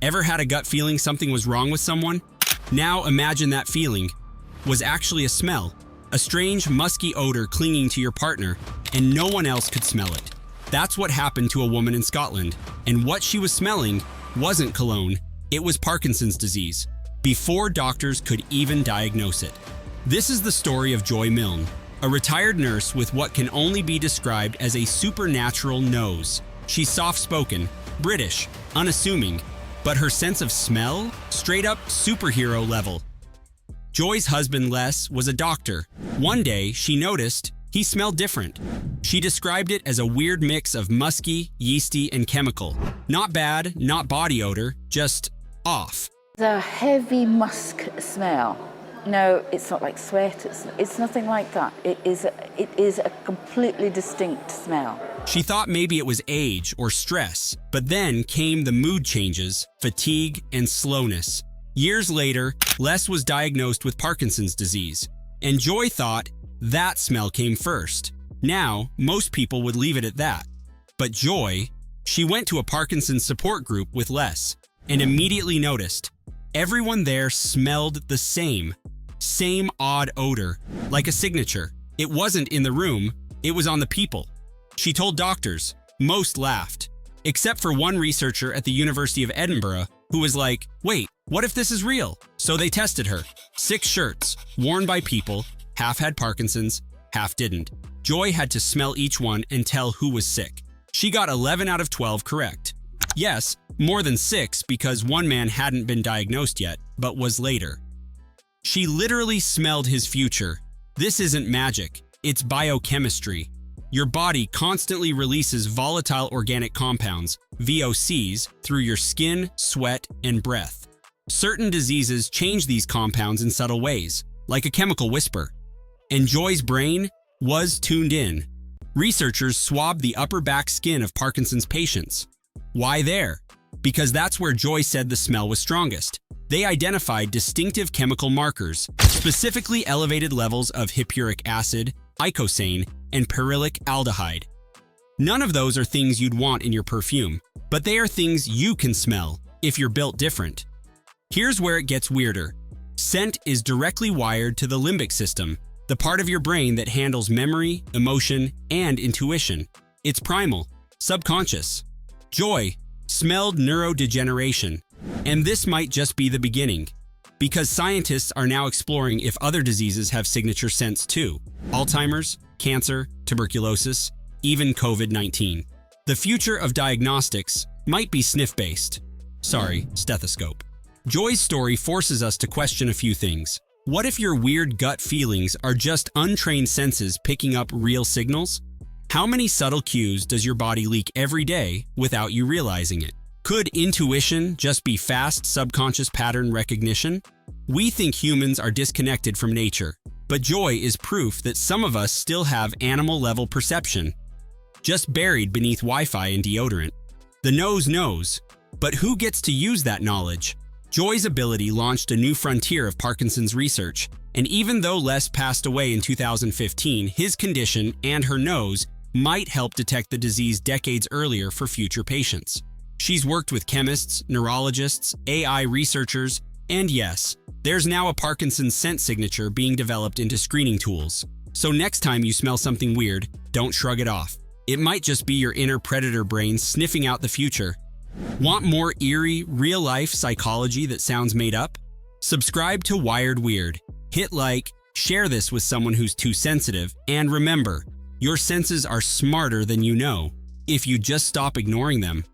Ever had a gut feeling something was wrong with someone? Now imagine that feeling was actually a smell, a strange musky odor clinging to your partner, and no one else could smell it. That's what happened to a woman in Scotland, and what she was smelling wasn't cologne, it was Parkinson's disease, before doctors could even diagnose it. This is the story of Joy Milne, a retired nurse with what can only be described as a supernatural nose. She's soft-spoken, British, unassuming, but her sense of smell? Straight up superhero level. Joy's husband, Les, was a doctor. One day, she noticed he smelled different. She described it as a weird mix of musky, yeasty, and chemical. Not bad, not body odor, just off. The heavy musk smell. No, it's not like sweat, it's nothing like that. It is a completely distinct smell. She thought maybe it was age or stress, but then came the mood changes, fatigue, and slowness. Years later, Les was diagnosed with Parkinson's disease, and Joy thought that smell came first. Now, most people would leave it at that. But Joy, she went to a Parkinson's support group with Les, and immediately noticed everyone there smelled the same odd odor, like a signature. It wasn't in the room, it was on the people. She told doctors. Most laughed, except for one researcher at the University of Edinburgh who was like, wait, what if this is real? So they tested her. 6 shirts, worn by people, half had Parkinson's, half didn't. Joy had to smell each one and tell who was sick. She got 11 out of 12 correct. Yes, more than 6 because one man hadn't been diagnosed yet, but was later. She literally smelled his future. This isn't magic, it's biochemistry. Your body constantly releases volatile organic compounds, VOCs, through your skin, sweat, and breath. Certain diseases change these compounds in subtle ways, like a chemical whisper. And Joy's brain was tuned in. Researchers swabbed the upper back skin of Parkinson's patients. Why there? Because that's where Joy said the smell was strongest. They identified distinctive chemical markers, specifically elevated levels of hippuric acid, icosane, and perylic aldehyde. None of those are things you'd want in your perfume, but they are things you can smell if you're built different. Here's where it gets weirder. Scent is directly wired to the limbic system, the part of your brain that handles memory, emotion, and intuition. It's primal, subconscious. Joy smelled neurodegeneration, and this might just be the beginning, because scientists are now exploring if other diseases have signature scents too. Alzheimer's, cancer, tuberculosis, even COVID-19. The future of diagnostics might be sniff-based. Sorry, stethoscope. Joy's story forces us to question a few things. What if your weird gut feelings are just untrained senses picking up real signals? How many subtle cues does your body leak every day without you realizing it? Could intuition just be fast subconscious pattern recognition? We think humans are disconnected from nature, but Joy is proof that some of us still have animal-level perception, just buried beneath Wi-Fi and deodorant. The nose knows, but who gets to use that knowledge? Joy's ability launched a new frontier of Parkinson's research, and even though Les passed away in 2015, his condition and her nose might help detect the disease decades earlier for future patients. She's worked with chemists, neurologists, AI researchers, and yes, there's now a Parkinson's scent signature being developed into screening tools. So next time you smell something weird, don't shrug it off. It might just be your inner predator brain sniffing out the future. Want more eerie, real-life psychology that sounds made up? Subscribe to Wired Weird. Hit like, share this with someone who's too sensitive, and remember, your senses are smarter than you know if you just stop ignoring them.